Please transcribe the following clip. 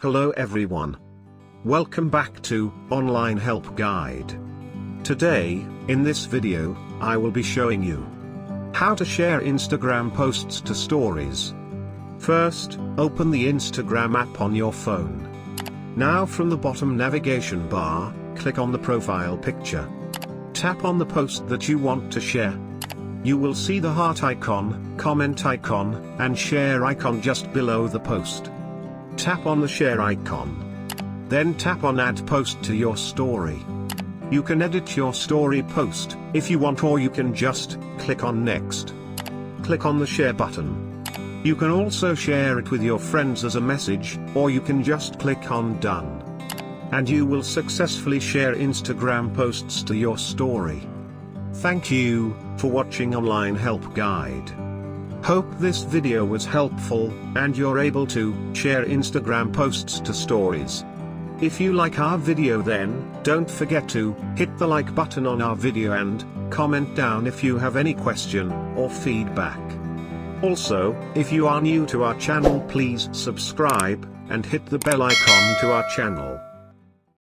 Hello everyone. Welcome back to Online Help Guide. Today, in this video, I will be showing you how to share Instagram posts to stories. First, open the Instagram app on your phone. Now from the bottom navigation bar, click on the profile picture. Tap on the post that you want to share. You will see the heart icon, comment icon, and share icon just below the post. Tap on the share icon. Then tap on add post to your story. You can edit your story post if you want, or you can just click on next. Click on the share button. You can also share it with your friends as a message, or you can just click on done. And you will successfully share Instagram posts to your story. Thank you for watching Online Help Guide. Hope this video was helpful, and you're able to share Instagram posts to stories. If you like our video, then don't forget to hit the like button on our video and comment down if you have any question or feedback. Also, if you are new to our channel, please subscribe and hit the bell icon to our channel.